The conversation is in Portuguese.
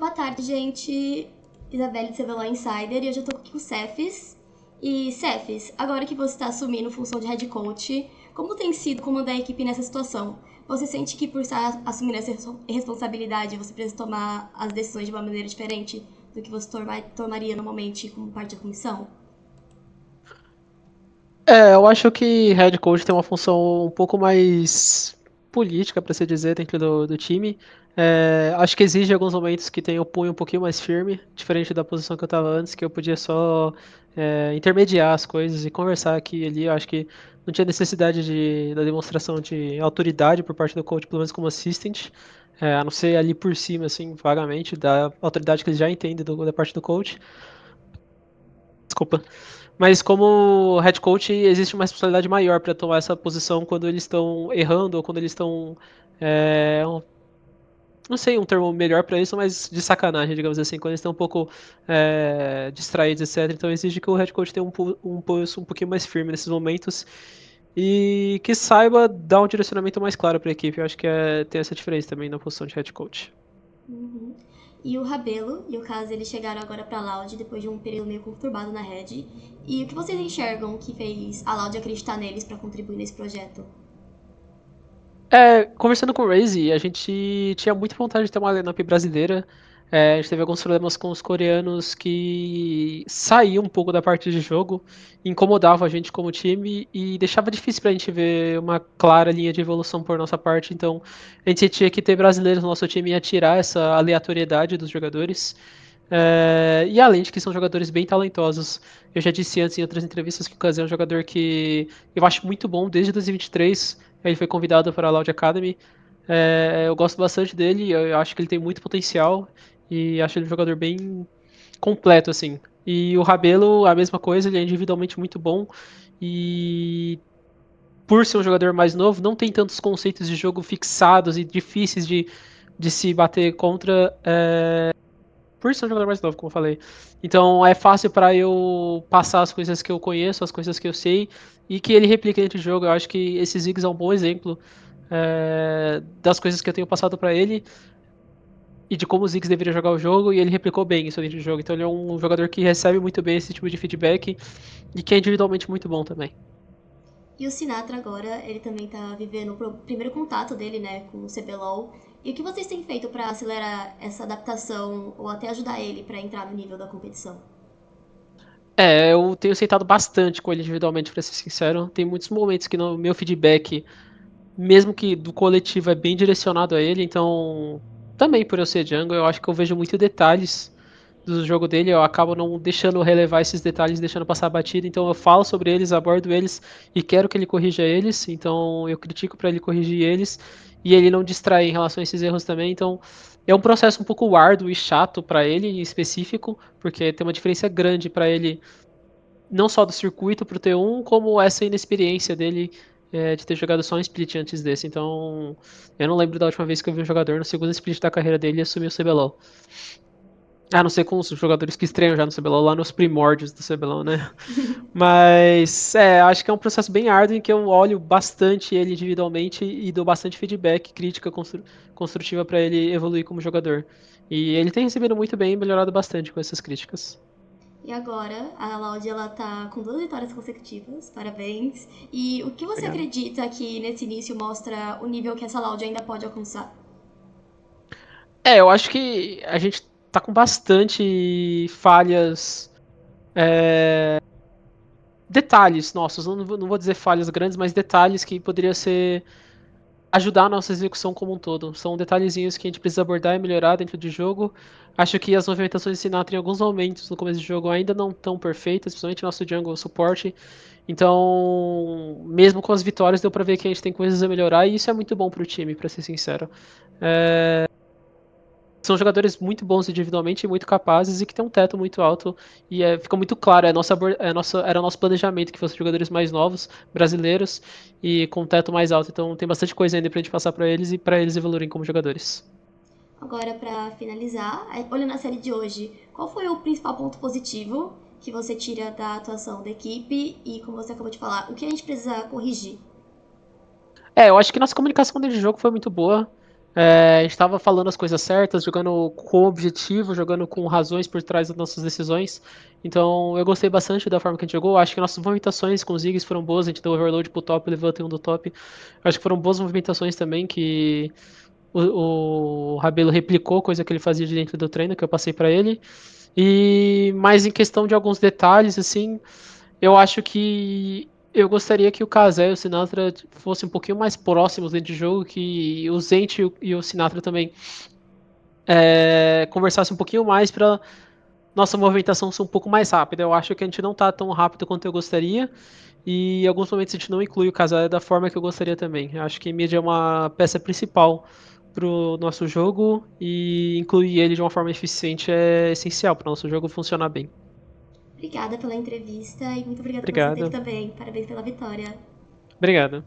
Boa tarde, gente. Isabelle de CBLOL Insider e hoje eu tô aqui com o Cefis. E Cefis, agora que você está assumindo função de head coach, como tem sido comandar a equipe nessa situação? Você sente que por estar assumindo essa responsabilidade você precisa tomar as decisões de uma maneira diferente do que você tomaria normalmente como parte da comissão? Eu acho que head coach tem uma função um pouco mais política, para se dizer, dentro do time. Acho que exige alguns momentos que tenha o punho um pouquinho mais firme, diferente da posição que eu estava antes, que eu podia só intermediar as coisas e conversar aqui e ali. Eu acho que não tinha necessidade da demonstração de autoridade por parte do coach, pelo menos como assistant, a não ser ali por cima, assim, vagamente, da autoridade que eles já entendem da parte do coach. Desculpa. Mas como head coach, existe uma responsabilidade maior para tomar essa posição quando eles estão errando ou quando eles estão. Não sei um termo melhor para isso, mas de sacanagem, digamos assim, quando eles estão um pouco distraídos, etc. Então exige que o head coach tenha um pulso um pouquinho mais firme nesses momentos e que saiba dar um direcionamento mais claro para a equipe. Eu acho que tem essa diferença também na posição de head coach. Uhum. E o Rabelo e o Kaz, eles chegaram agora pra Loud depois de um período meio conturbado na Red. E o que vocês enxergam que fez a Loud acreditar neles pra contribuir nesse projeto? Conversando com o Raze, a gente tinha muita vontade de ter uma lineup brasileira. A gente teve alguns problemas com os coreanos que saíam um pouco da parte de jogo, incomodavam a gente como time e deixava difícil pra gente ver uma clara linha de evolução por nossa parte. Então, a gente tinha que ter brasileiros no nosso time e tirar essa aleatoriedade dos jogadores. E além de que são jogadores bem talentosos. Eu já disse antes em outras entrevistas que o Kaze é um jogador que eu acho muito bom desde 2023. Ele foi convidado para a Loud Academy. Eu gosto bastante dele, eu acho que ele tem muito potencial e acho ele um jogador bem completo, assim. E o Rabelo, a mesma coisa, ele é individualmente muito bom e por ser um jogador mais novo, não tem tantos conceitos de jogo fixados e difíceis de se bater contra, por ser um jogador mais novo, como eu falei. Então é fácil para eu passar as coisas que eu conheço, as coisas que eu sei, e que ele replique dentro do jogo. Eu acho que esse Ziggs é um bom exemplo das coisas que eu tenho passado para ele e de como o Ziggs deveria jogar o jogo, e ele replicou bem isso dentro do jogo. Então ele é um jogador que recebe muito bem esse tipo de feedback e que é individualmente muito bom também. E o Sinatra agora, ele também tá vivendo o primeiro contato dele, né, com o CBLOL. E o que vocês têm feito pra acelerar essa adaptação ou até ajudar ele pra entrar no nível da competição? Eu tenho sentado bastante com ele individualmente, para ser sincero. Tem muitos momentos que no meu feedback, mesmo que do coletivo, é bem direcionado a ele, então também por eu ser jungle, eu acho que eu vejo muito detalhes do jogo dele, eu acabo não deixando relevar esses detalhes, deixando passar batida, então eu falo sobre eles, abordo eles e quero que ele corrija eles, então eu critico para ele corrigir eles e ele não distrai em relação a esses erros também, então é um processo um pouco árduo e chato para ele em específico, porque tem uma diferença grande para ele não só do circuito pro T1, como essa inexperiência dele de ter jogado só um split antes desse. Então, eu não lembro da última vez que eu vi um jogador no segundo split da carreira dele assumir o CBLOL. A não ser com os jogadores que estreiam já no CBLOL, lá nos primórdios do CBLOL, né? Mas, acho que é um processo bem árduo em que eu olho bastante ele individualmente e dou bastante feedback, crítica construtiva para ele evoluir como jogador. E ele tem recebido muito bem e melhorado bastante com essas críticas. E agora, a Loud, ela tá com 2 vitórias consecutivas, parabéns. E o que você Obrigado. acredita que nesse início mostra o nível que essa Loud ainda pode alcançar? Eu acho que a gente tá com bastante falhas, detalhes nossos, não vou dizer falhas grandes, mas detalhes que poderia ser ajudar a nossa execução como um todo. São detalhezinhos que a gente precisa abordar e melhorar dentro do jogo. Acho que as movimentações de Sinatra em alguns momentos no começo do jogo ainda não estão perfeitas, principalmente nosso jungle suporte. Então, mesmo com as vitórias, deu pra ver que a gente tem coisas a melhorar e isso é muito bom pro time, pra ser sincero. São jogadores muito bons individualmente e muito capazes e que têm um teto muito alto e fica muito claro, era o nosso planejamento que fossem jogadores mais novos, brasileiros e com um teto mais alto, então tem bastante coisa ainda pra gente passar pra eles e pra eles evoluírem como jogadores. Agora, pra finalizar, olhando a série de hoje, qual foi o principal ponto positivo que você tira da atuação da equipe e, como você acabou de falar, o que a gente precisa corrigir? Eu acho que nossa comunicação dentro de jogo foi muito boa. A gente estava falando as coisas certas, jogando com objetivo, jogando com razões por trás das nossas decisões. Então eu gostei bastante da forma que a gente jogou. Acho que nossas movimentações com os Ziggs foram boas. A gente deu overload pro top, levantei um do top. Acho que foram boas movimentações também, que o Rabelo replicou, coisa que ele fazia de dentro do treino, que eu passei para ele. E mais em questão de alguns detalhes, assim, eu acho que eu gostaria que o Kazé e o Sinatra fossem um pouquinho mais próximos dentro de jogo, que o Zente e o Sinatra também conversassem um pouquinho mais para nossa movimentação ser um pouco mais rápida. Eu acho que a gente não tá tão rápido quanto eu gostaria, e em alguns momentos a gente não inclui o Kazé da forma que eu gostaria também. Eu acho que a mídia é uma peça principal pro nosso jogo, e incluir ele de uma forma eficiente é essencial para o nosso jogo funcionar bem. Obrigada pela entrevista e muito obrigada pelo seu tempo Obrigado. também. Parabéns pela vitória. Obrigado.